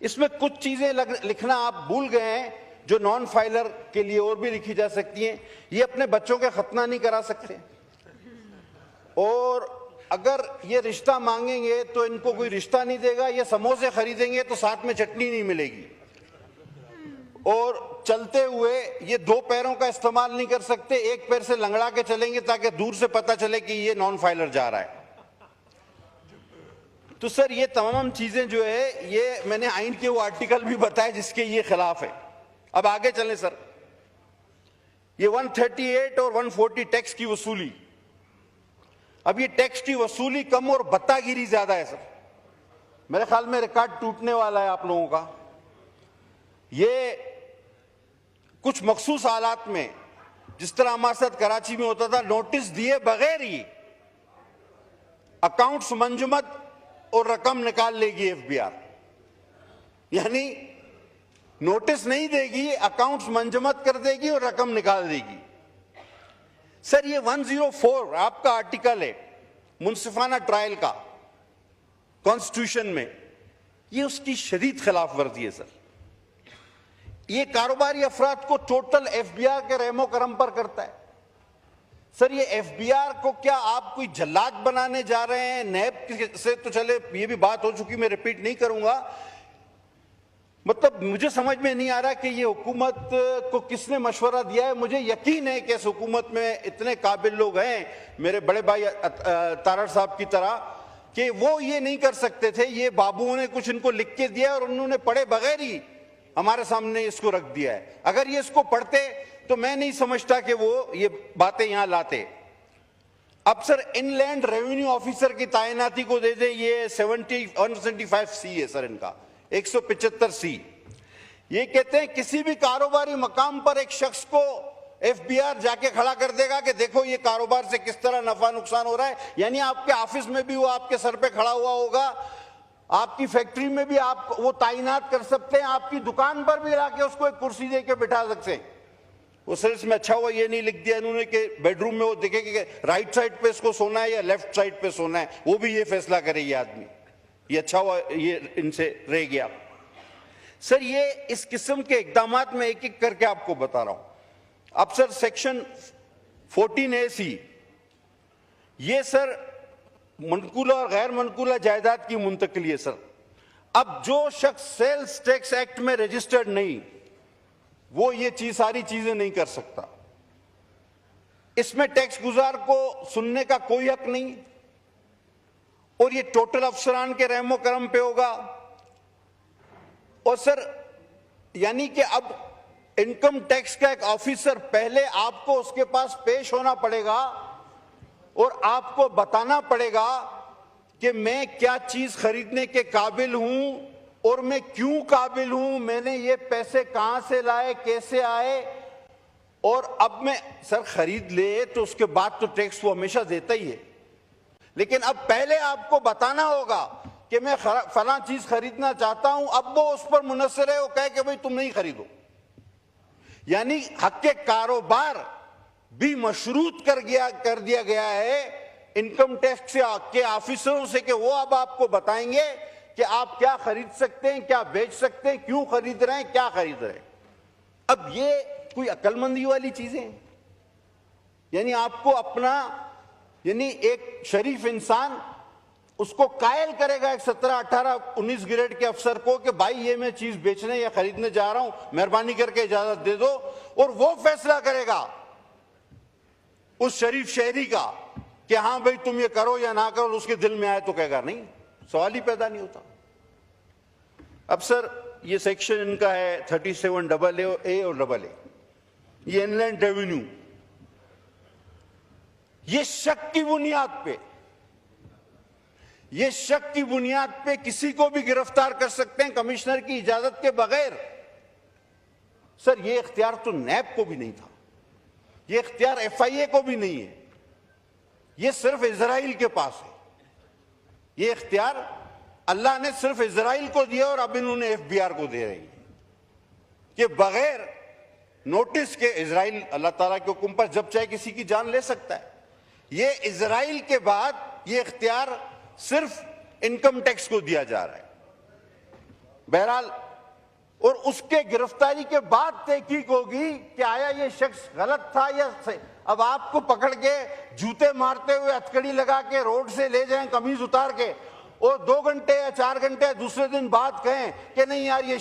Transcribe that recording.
इसमें कुछ चीजें लिखना आप भूल गए हैं जो नॉन फाइलर के लिए और भी लिखी जा सकती हैं। ये अपने बच्चों के खतना नहीं करा सकते, और अगर ये रिश्ता मांगेंगे तो इनको कोई रिश्ता नहीं देगा, ये समोसे खरीदेंगे तो साथ में चटनी नहीं मिलेगी, और चलते हुए ये दो पैरों का इस्तेमाल नहीं कर सकते, एक पैर से लंगड़ा के चलेंगे ताकि दूर से पता चले कि ये नॉन फाइलर जा रहा है। तो सर ये तमाम चीजें जो है ये मैंने आइन के वो आर्टिकल भी बताए जिसके ये खिलाफ है। अब आगे चलें सर, ये 138 और 140 टैक्स की वसूली, अब ये टैक्स की वसूली कम और बत्तागिरी ज्यादा है सर। मेरे ख्याल में रिकॉर्ड टूटने वाला है आप लोगों का। ये कुछ मखसूस हालात में, जिस तरह हमारे साथ कराची में होता था, नोटिस दिए बगैर ही अकाउंट्स मंजमद और रकम निकाल लेगी एफबीआर, यानी नोटिस नहीं देगी, अकाउंट्स मंजमद कर देगी और रकम निकाल देगी। सर ये 104 आपका आर्टिकल है मुनसिफाना ट्रायल का कॉन्स्टिट्यूशन में, ये उसकी शदीद खिलाफ वर्जी है सर। ये कारोबारी अफराद को टोटल एफबीआर के रहमो करम पर करता है। सर ये एफबीआर को क्या आप कोई जल्लाद बनाने जा रहे हैं? नैब से तो चले ये भी बात हो चुकी, मैं रिपीट नहीं करूंगा। मतलब मुझे समझ में नहीं आ रहा कि ये हुकूमत को किसने मशवरा दिया है। मुझे यकीन है कि इस हुकूमत में इतने काबिल लोग हैं, मेरे बड़े भाई तारड़ साहब की तरह, कि वो ये नहीं कर सकते थे। ये बाबुओं ने कुछ इनको लिख के दिया और उन्होंने पढ़े बगैर ही हमारे सामने इसको रख दिया है। अगर ये इसको पढ़ते तो मैं नहीं समझता कि वो ये बातें यहां लाते। अब सर इनलैंड रेवेन्यू ऑफिसर की तैनाती को दे दे, ये 175 सी है सर, इनका 175 सी। ये कहते हैं किसी भी कारोबारी मकाम पर एक शख्स को एफबीआर जाके खड़ा कर देगा कि देखो ये कारोबार से किस तरह नफा नुकसान हो रहा है। यानी आपके ऑफिस में भी वो आपके सर पे खड़ा हुआ होगा, आपकी फैक्ट्री में भी आप वो तैनात कर सकते हैं, आपकी दुकान पर भी लाके उसको एक कुर्सी दे के बिठा सकते हैं। वो सर इसमें अच्छा हुआ ये नहीं लिख दिया इन्होंने कि बेडरूम में वो देखे कि राइट साइड पे इसको सोना है या लेफ्ट साइड पे सोना है, वो भी ये फैसला करे ये आदमी। ये अच्छा हुआ ये इनसे रह गया। सर ये इस किस्म के इकदामात में एक एक करके आपको बता रहा हूं। अब सर सेक्शन 14A(c), ये सर मनकूला और गैर मनकूला जायदाद की मुंतकली है सर। अब जो शख्स सेल्स टैक्स एक्ट में रजिस्टर्ड नहीं, वो ये सारी चीजें नहीं कर सकता। इसमें टैक्स गुजार को सुनने का कोई हक नहीं, और ये टोटल अफसरान के रहमो करम पे होगा। और सर यानी कि अब इनकम टैक्स का एक ऑफिसर, पहले आपको उसके पास पेश होना पड़ेगा और आपको बताना पड़ेगा कि मैं क्या चीज खरीदने के काबिल हूं और मैं क्यों काबिल हूं, मैंने ये पैसे कहां से लाए, कैसे आए। और अब मैं सर खरीद ले तो उसके बाद तो टैक्स वो हमेशा देता ही है, लेकिन अब पहले आपको बताना होगा कि मैं फलां चीज खरीदना चाहता हूं। अब वो उस पर मुनस्सर है, वो कहे कि भाई तुम नहीं खरीदो। यानी हक के कारोबार भी मशरूत कर दिया गया है इनकम टैक्स के ऑफिसरों से, कि वो अब आपको बताएंगे कि आप क्या खरीद सकते हैं, क्या बेच सकते हैं, क्यों खरीद रहे हैं, क्या खरीद रहे हैं। अब ये कोई अक्लमंदी वाली चीजें हैं? यानी आपको अपना, यानी एक शरीफ इंसान उसको कायल करेगा एक 17, 18, 19 ग्रेड के अफसर को कि भाई ये मैं चीज बेचने या खरीदने जा रहा हूं, मेहरबानी करके इजाजत दे दो, और वो फैसला करेगा उस शरीफ शहरी का कि हाँ भाई तुम ये करो या ना करो। उसके दिल में आए तो कहेगा नहीं, सवाल ही पैदा नहीं होता। अब सर ये सेक्शन इनका है 37AA और AA, ये इनलैंड रेवेन्यू, ये शक की बुनियाद पे किसी को भी गिरफ्तार कर सकते हैं कमिश्नर की इजाजत के बगैर। सर ये इख्तियार तो नैब को भी नहीं था, ये इख्तियार FIA को भी नहीं है, ये सिर्फ इजराइल के पास है। ये इख्तियार अल्लाह ने सिर्फ इजराइल को दिया और अब इन्होंने एफबीआर को दे रही है कि बगैर नोटिस के इजराइल अल्लाह ताला के हुक्म पर जब चाहे किसी की जान ले सकता है। ये इजराइल के बाद ये इख्तियार सिर्फ इनकम टैक्स को दिया जा रहा है। बहरहाल और उसके गिरफ्तारी के बाद तहकीक होगी कि आया ये शख्स गलत था या सही। अब आपको पकड़ के जूते मारते हुए हथकड़ी लगा के रोड से ले जाएं कमीज उतार के और 2 घंटे या 4 घंटे दूसरे दिन बाद कहें कि नहीं यार ये